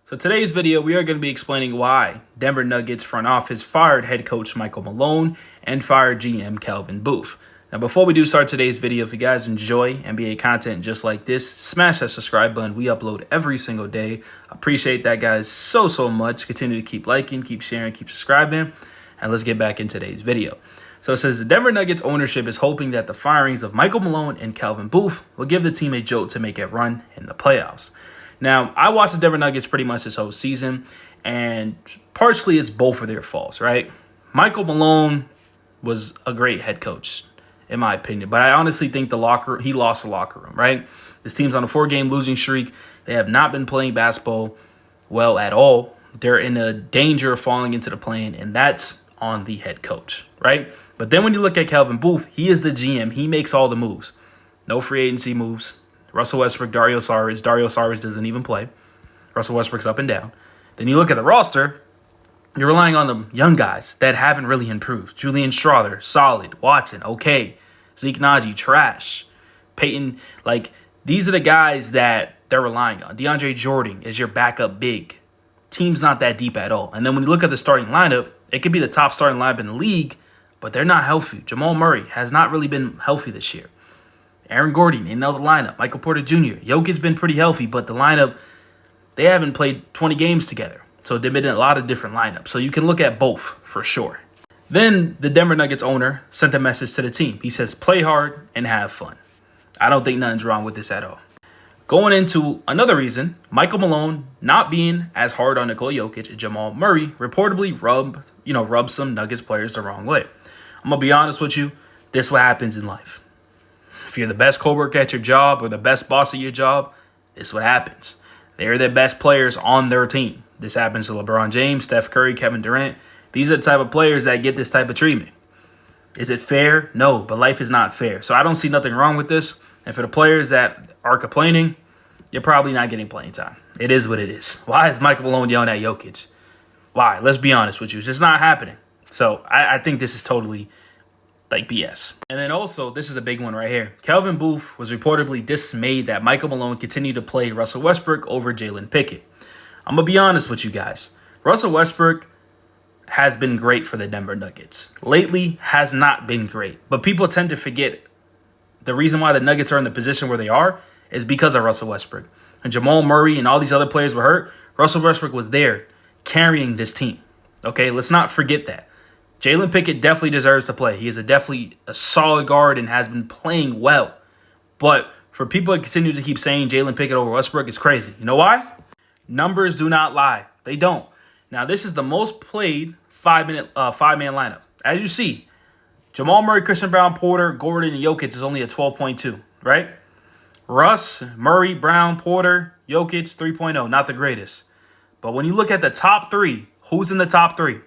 So today's video, we are going to be explaining why Denver Nuggets front office fired head coach Micheal Malone and fired GM Calvin Booth. Now, before we do start today's video, if you guys enjoy NBA content just like this, smash that subscribe button. We upload every single day. Appreciate that, guys, so much. Continue to keep liking, keep sharing, keep subscribing, and let's get back in today's video. So it says the Denver Nuggets ownership is hoping that the firings of Micheal Malone and Calvin Booth will give the team a jolt to make a run in the playoffs. Now, I watched the Denver Nuggets pretty much this whole season, and partially it's both of their faults, right? Micheal Malone was a great head coach, in my opinion, but I honestly think he lost the locker room, right? This team's on a 4-game losing streak. They have not been playing basketball well at all. They're in a danger of falling into the play-in, and that's on the head coach, right? But then when you look at Calvin Booth, he is the GM. He makes all the moves. No free agency moves. Russell Westbrook, Dario Saric doesn't even play. Russell Westbrook's up and down. Then you look at the roster, you're relying on the young guys that haven't really improved. Julian Strawther, solid. Watson, okay. Zeke Naji, trash. Peyton, these are the guys that they're relying on. DeAndre Jordan is your backup big. Team's not that deep at all. And then when you look at the starting lineup, it could be the top starting lineup in the league, but they're not healthy. Jamal Murray has not really been healthy this year. Aaron Gordon in the lineup. Michael Porter Jr. Jokic's been pretty healthy, but the lineup, they haven't played 20 games together. So they've been in a lot of different lineups. So you can look at both for sure. Then the Denver Nuggets owner sent a message to the team. He says, play hard and have fun. I don't think nothing's wrong with this at all. Going into another reason, Micheal Malone not being as hard on Nikola Jokic and Jamal Murray reportedly rubbed some Nuggets players the wrong way. I'm going to be honest with you. This is what happens in life. If you're the best coworker at your job or the best boss at your job, this is what happens. They're the best players on their team. This happens to LeBron James, Steph Curry, Kevin Durant. These are the type of players that get this type of treatment. Is it fair? No, but life is not fair. So I don't see nothing wrong with this. And for the players that are complaining, you're probably not getting playing time. It is what it is. Why is Micheal Malone yelling at Jokic? Why? Let's be honest with you. It's just not happening. So I think this is totally BS. And then also, this is a big one right here. Calvin Booth was reportedly dismayed that Micheal Malone continued to play Russell Westbrook over Jalen Pickett. I'm going to be honest with you guys. Russell Westbrook has been great for the Denver Nuggets. Lately, has not been great. But people tend to forget the reason why the Nuggets are in the position where they are is because of Russell Westbrook. And Jamal Murray and all these other players were hurt. Russell Westbrook was there carrying this team. Okay, let's not forget that. Jalen Pickett definitely deserves to play. He is definitely a solid guard and has been playing well. But for people to continue to keep saying Jalen Pickett over Westbrook is crazy. You know why? Numbers do not lie. They don't. Now, this is the most played five-man lineup. As you see, Jamal Murray, Christian Brown, Porter, Gordon, and Jokic is only a 12.2, right? Russ, Murray, Brown, Porter, Jokic, 3.0. Not the greatest. But when you look at the top three, who's in the top three?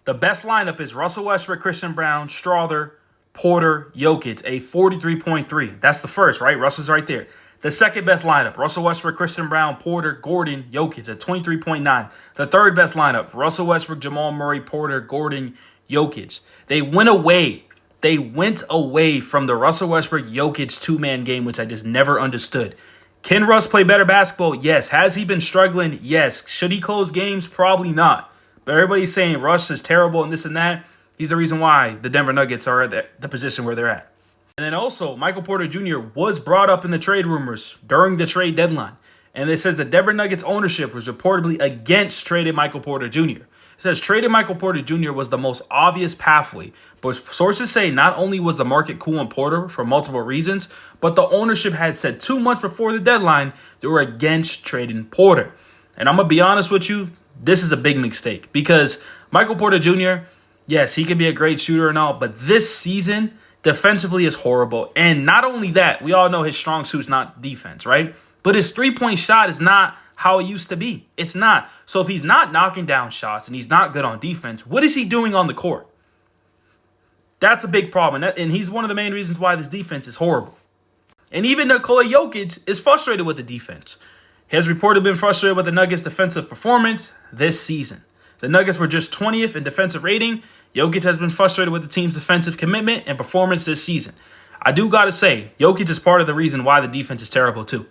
The best lineup is Russell Westbrook, Christian Brown, Strawther, Porter, Jokic, a 43.3. That's the first, right? Russell's right there. The second best lineup, Russell Westbrook, Christian Brown, Porter, Gordon, Jokic, at 23.9. The third best lineup, Russell Westbrook, Jamal Murray, Porter, Gordon, Jokic. They went away. They went away from the Russell Westbrook, Jokic two-man game, which I just never understood. Can Russ play better basketball? Yes. Has he been struggling? Yes. Should he close games? Probably not. But everybody's saying Russ is terrible and this and that. He's the reason why the Denver Nuggets are at the position where they're at. And then also, Michael Porter Jr. was brought up in the trade rumors during the trade deadline. And it says the Denver Nuggets ownership was reportedly against trading Michael Porter Jr. It says trading Michael Porter Jr. was the most obvious pathway. But sources say not only was the market cool on Porter for multiple reasons, but the ownership had said 2 months before the deadline they were against trading Porter. And I'm going to be honest with you. This is a big mistake because Michael Porter Jr., yes, he can be a great shooter and all, but this season defensively is horrible. And not only that, we all know his strong suit's not defense, right? But his three-point shot is not how it used to be. It's not. So if he's not knocking down shots and he's not good on defense, what is he doing on the court? That's a big problem. And he's one of the main reasons why this defense is horrible. And even Nikola Jokic is frustrated with the defense. He has reportedly been frustrated with the Nuggets' defensive performance this season. The Nuggets were just 20th in defensive rating. Jokic has been frustrated with the team's defensive commitment and performance this season. I do got to say, Jokic is part of the reason why the defense is terrible too.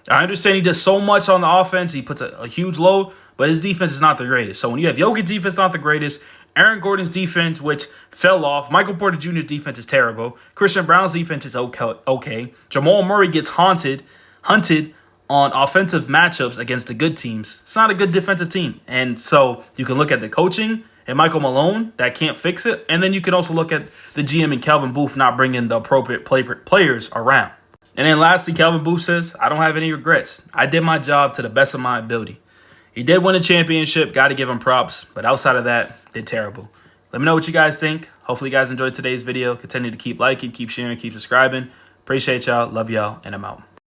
I understand he does so much on the offense. He puts a huge load, but his defense is not the greatest. So when you have Jokic's defense not the greatest, Aaron Gordon's defense, which fell off, Michael Porter Jr.'s defense is terrible, Christian Brown's defense is okay. Jamal Murray gets hunted on offensive matchups against the good teams. It's not a good defensive team. And so you can look at the coaching and Micheal Malone that can't fix it. And then you can also look at the GM and Calvin Booth not bringing the appropriate players around. And then lastly, Calvin Booth says, I don't have any regrets. I did my job to the best of my ability. He did win a championship. Got to give him props. But outside of that, did terrible. Let me know what you guys think. Hopefully you guys enjoyed today's video. Continue to keep liking, keep sharing, keep subscribing. Appreciate y'all. Love y'all. And I'm out.